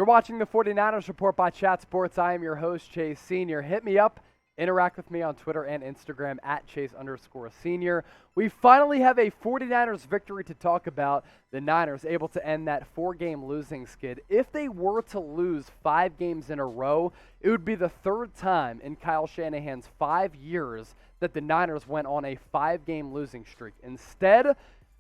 You're watching the 49ers Report by Chat Sports. I am your host, Chase Sr. Hit me up. Interact with me on Twitter and Instagram at Chase_Senior. We finally have a 49ers victory to talk about. The Niners able to end that 4-game losing skid. If they were to lose 5 games in a row, it would be the third time in Kyle Shanahan's 5 years that the Niners went on a 5-game losing streak. Instead,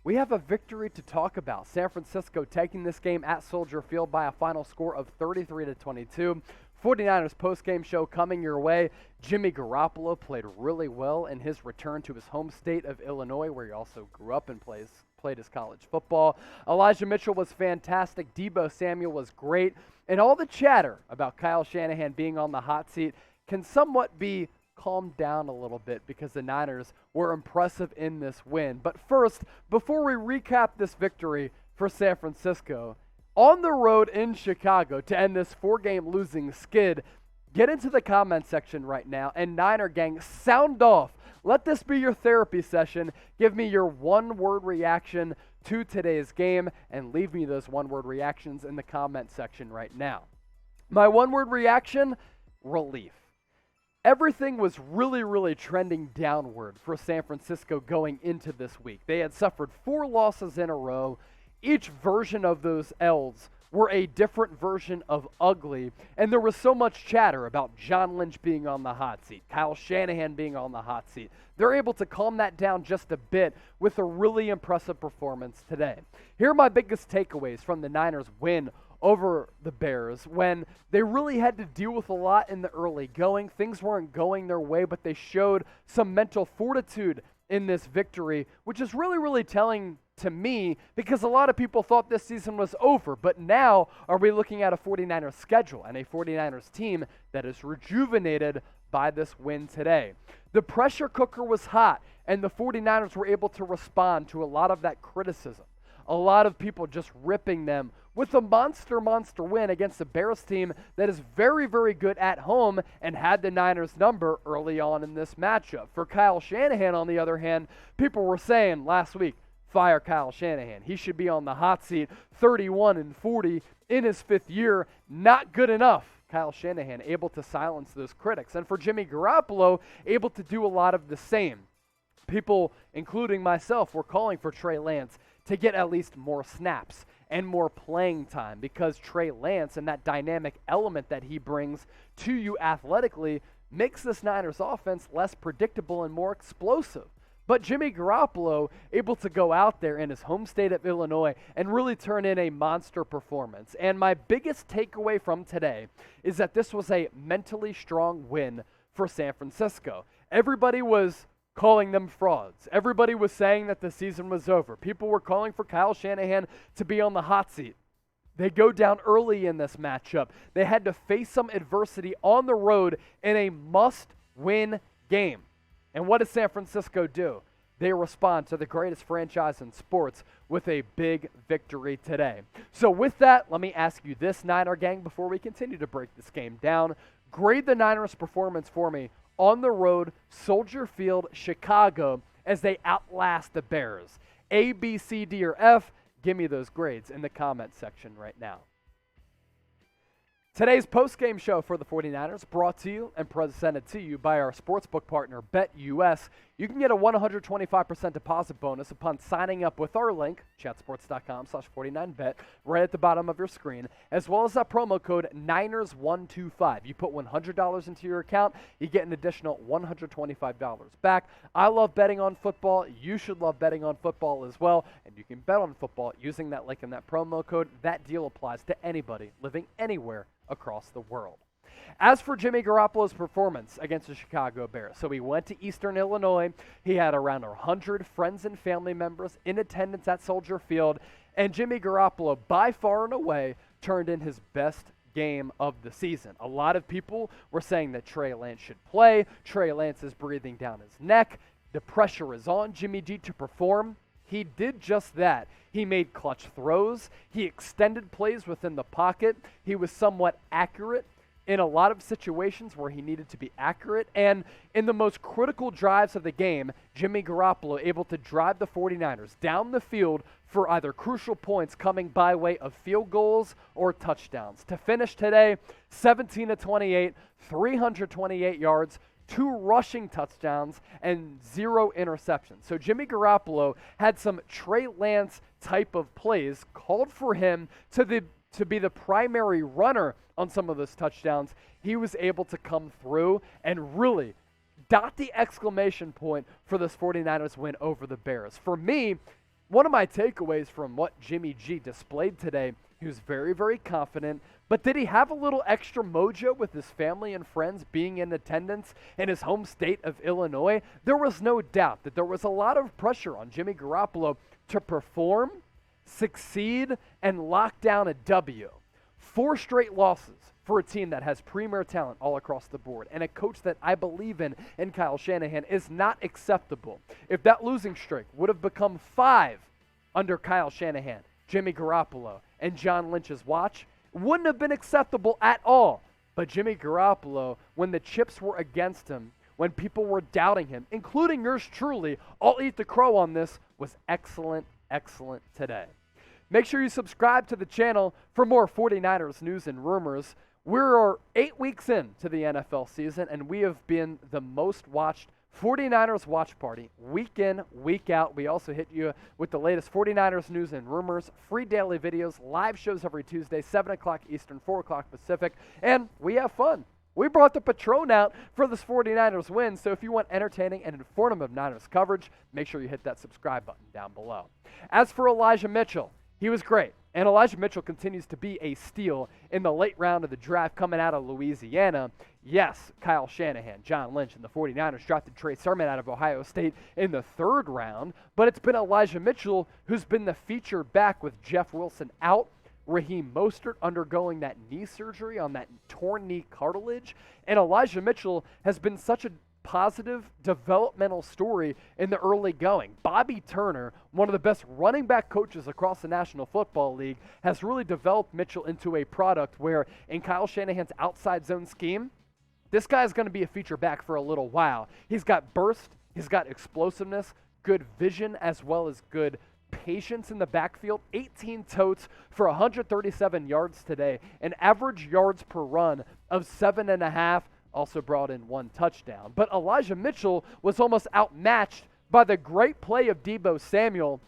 we have a victory to talk about. San Francisco taking this game at Soldier Field by a final score of 33-22. 49ers postgame show coming your way. Jmmy Garoppolo played really well in his return to his home state of Illinois, where he also grew up and played his college football. Elijah Mitchell was fantastic. Deebo Samuel was great. And all the chatter about Kyle Shanahan being on the hot seat can somewhat be calmed down a little bit because the Niners were impressive in this win. But first, before we recap this victory for San Francisco, on the road in Chicago to end this 4-game losing skid, get into the comment section right now, and Niner Gang, sound off. Let this be your therapy session. Give me your one-word reaction to today's game, and leave me those one-word reactions in the comment section right now. My one-word reaction, relief. Everything was really trending downward for San Francisco going into this week. They had suffered 4 losses in a row. Each version of those L's were a different version of ugly, and there was so much chatter about John Lynch being on the hot seat, Kyle Shanahan being on the hot seat. They're able to calm that down just a bit with a really impressive performance today. Here are my biggest takeaways from the Niners' win over the Bears when they really had to deal with a lot in the early going. Things weren't going their way, but they showed some mental fortitude in this victory, which is really telling to me because a lot of people thought this season was over. But now are we looking at a 49ers schedule and a 49ers team that is rejuvenated by this win today. The pressure cooker was hot, and the 49ers were able to respond to a lot of that criticism. A lot of people just ripping them with a monster win against the Bears team that is very good at home and had the Niners number early on in this matchup. For Kyle Shanahan, on the other hand, people were saying last week, fire Kyle Shanahan. He should be on the hot seat, 31-40 in his 5th year. Not good enough. Kyle Shanahan able to silence those critics. And for Jmmy Garoppolo, able to do a lot of the same. People, including myself, were calling for Trey Lance to get at least more snaps and more playing time because Trey Lance and that dynamic element that he brings to you athletically makes this Niners offense less predictable and more explosive. But Jmmy Garoppolo able to go out there in his home state of Illinois and really turn in a monster performance. And my biggest takeaway from today is that this was a mentally strong win for San Francisco. Everybody was calling them frauds. Everybody was saying that the season was over. People were calling for Kyle Shanahan to be on the hot seat. They go down early in this matchup. They had to face some adversity on the road in a must-win game. And what does San Francisco do? They respond to the greatest franchise in sports with a big victory today. So with that, let me ask you this, Niner Gang, before we continue to break this game down. Grade the Niners' performance for me on the road, Soldier Field, Chicago, as they outlast the Bears. A, B, C, D, or F? Give me those grades in the comment section right now. Today's postgame show for the 49ers brought to you and presented to you by our sportsbook partner, BetUS. You can get a 125% deposit bonus upon signing up with our link, chatsports.com/49bet, right at the bottom of your screen, as well as that promo code NINERS125. You put $100 into your account, you get an additional $125 back. I love betting on football. You should love betting on football as well, and you can bet on football using that link and that promo code. That deal applies to anybody living anywhere across the world. As for Jmmy Garoppolo's performance against the Chicago Bears, so he went to Eastern Illinois. He had around 100 friends and family members in attendance at Soldier Field, and Jmmy Garoppolo, by far and away, turned in his best game of the season. A lot of people were saying that Trey Lance should play. Trey Lance is breathing down his neck. The pressure is on Jimmy G to perform. He did just that. He made clutch throws. He extended plays within the pocket. He was somewhat accurate in a lot of situations where he needed to be accurate. And in the most critical drives of the game, Jimmy Garoppolo able to drive the 49ers down the field for either crucial points coming by way of field goals or touchdowns. To finish today, 17 of 28, 328 yards, 2 rushing touchdowns, and 0 interceptions. So Jimmy Garoppolo had some Trey Lance type of plays called for him to be the primary runner on some of those touchdowns. He was able to come through and really dot the exclamation point for this 49ers win over the Bears. For me, one of my takeaways from what Jimmy G displayed today, he was very, very confident, but did he have a little extra mojo with his family and friends being in attendance in his home state of Illinois? There was no doubt that there was a lot of pressure on Jimmy Garoppolo to perform, succeed, and lock down a W. 4 straight losses for a team that has premier talent all across the board and a coach that I believe in Kyle Shanahan is not acceptable. If that losing streak would have become 5 under Kyle Shanahan, Jimmy Garoppolo, and John Lynch's watch, it wouldn't have been acceptable at all. But Jimmy Garoppolo, when the chips were against him, when people were doubting him, including yours truly, I'll eat the crow on this, was excellent today. Make sure you subscribe to the channel for more 49ers news and rumors. We're 8 weeks into the NFL season, and we have been the most watched 49ers watch party week in, week out. We also hit you with the latest 49ers news and rumors, free daily videos, live shows every Tuesday, 7 o'clock Eastern, 4 o'clock Pacific, and we have fun. We brought the Patron out for this 49ers win, so if you want entertaining and informative Niners coverage, make sure you hit that subscribe button down below. As for Elijah Mitchell, he was great, and Elijah Mitchell continues to be a steal in the late round of the draft coming out of Louisiana. Yes, Kyle Shanahan, John Lynch, and the 49ers drafted Trey Sermon out of Ohio State in the 3rd round, but it's been Elijah Mitchell who's been the featured back with Jeff Wilson out, Raheem Mostert undergoing that knee surgery on that torn knee cartilage, and Elijah Mitchell has been such a positive developmental story in the early going. Bobby Turner, one of the best running back coaches across the National Football League, has really developed Mitchell into a product where in Kyle Shanahan's outside zone scheme, this guy is going to be a feature back for a little while. He's got burst, he's got explosiveness, good vision, as well as good patience in the backfield. 18 totes for 137 yards today, an average yards per run of 7.5, also brought in 1 touchdown. But Elijah Mitchell was almost outmatched by the great play of Deebo Samuel,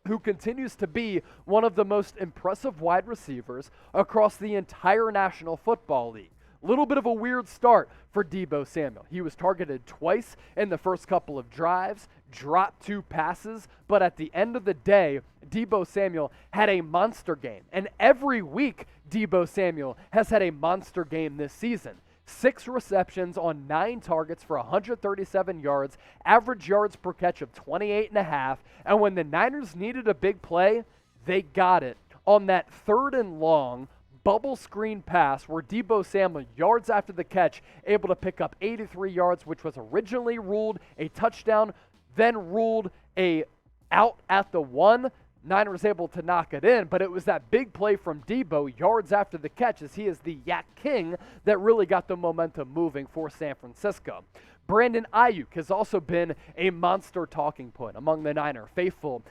who continues to be one of the most impressive wide receivers across the entire National Football League. Little bit of a weird start for Deebo Samuel. He was targeted twice in the first couple of drives, dropped 2 passes, but at the end of the day, Deebo Samuel had a monster game. And every week, Deebo Samuel has had a monster game this season. 6 receptions on 9 targets for 137 yards, average yards per catch of 28.5, and when the Niners needed a big play, they got it on that 3rd and long bubble screen pass where Deebo Samuel, yards after the catch, able to pick up 83 yards, which was originally ruled a touchdown, then ruled a out at the 1. Niners able to knock it in, but it was that big play from Deebo, yards after the catch, as he is the Yak King, that really got the momentum moving for San Francisco. Brandon Ayuk has also been a monster talking point among the Niner faithful,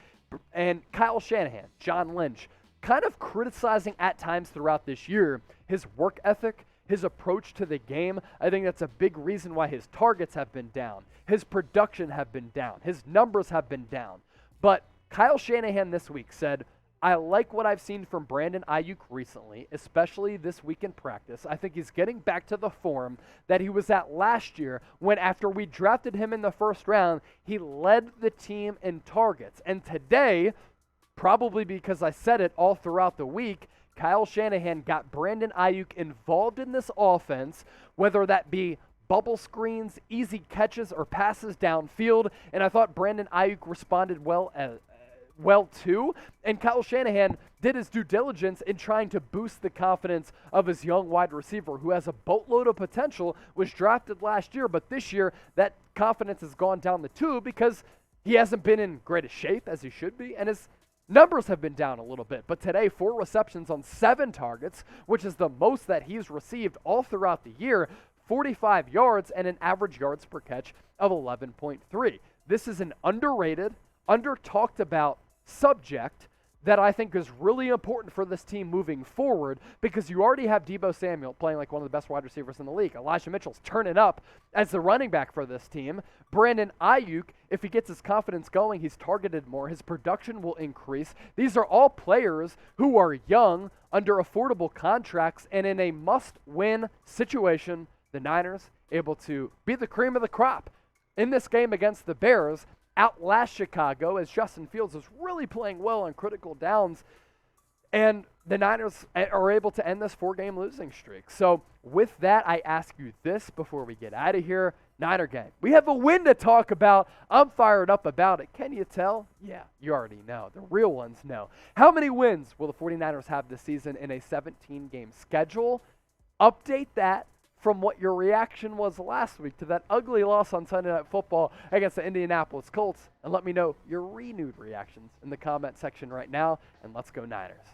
and Kyle Shanahan, John Lynch, kind of criticizing at times throughout this year his work ethic, his approach to the game. I think that's a big reason why his targets have been down, his production have been down, his numbers have been down. But Kyle Shanahan this week said, I like what I've seen from Brandon Ayuk recently, especially this week in practice. I think he's getting back to the form that he was at last year when after we drafted him in the 1st round, he led the team in targets. And today, probably because I said it all throughout the week, Kyle Shanahan got Brandon Ayuk involved in this offense, whether that be bubble screens, easy catches, or passes downfield, and I thought Brandon Ayuk responded well too, and Kyle Shanahan did his due diligence in trying to boost the confidence of his young wide receiver who has a boatload of potential, was drafted last year, but this year that confidence has gone down the tube because he hasn't been in greatest shape as he should be, and his numbers have been down a little bit, but today 4 receptions on 7 targets, which is the most that he's received all throughout the year, 45 yards and an average yards per catch of 11.3. This is an underrated, under-talked about subject that I think is really important for this team moving forward, because you already have Deebo Samuel playing like one of the best wide receivers in the league. Elijah Mitchell's turning up as the running back for this team. Brandon Ayuk, if he gets his confidence going, he's targeted more. His production will increase. These are all players who are young, under affordable contracts, and in a must-win situation, the Niners able to be the cream of the crop in this game against the Bears, outlast Chicago as Justin Fields is really playing well on critical downs, and the Niners are able to end this 4-game losing streak. So with that, I ask you this before we get out of here. Niner gang, we have a win to talk about. I'm fired up about it. Can you tell? Yeah, you already know. The real ones know. How many wins will the 49ers have this season in a 17-game schedule? Update that from what your reaction was last week to that ugly loss on Sunday Night Football against the Indianapolis Colts, and let me know your renewed reactions in the comment section right now, and let's go Niners.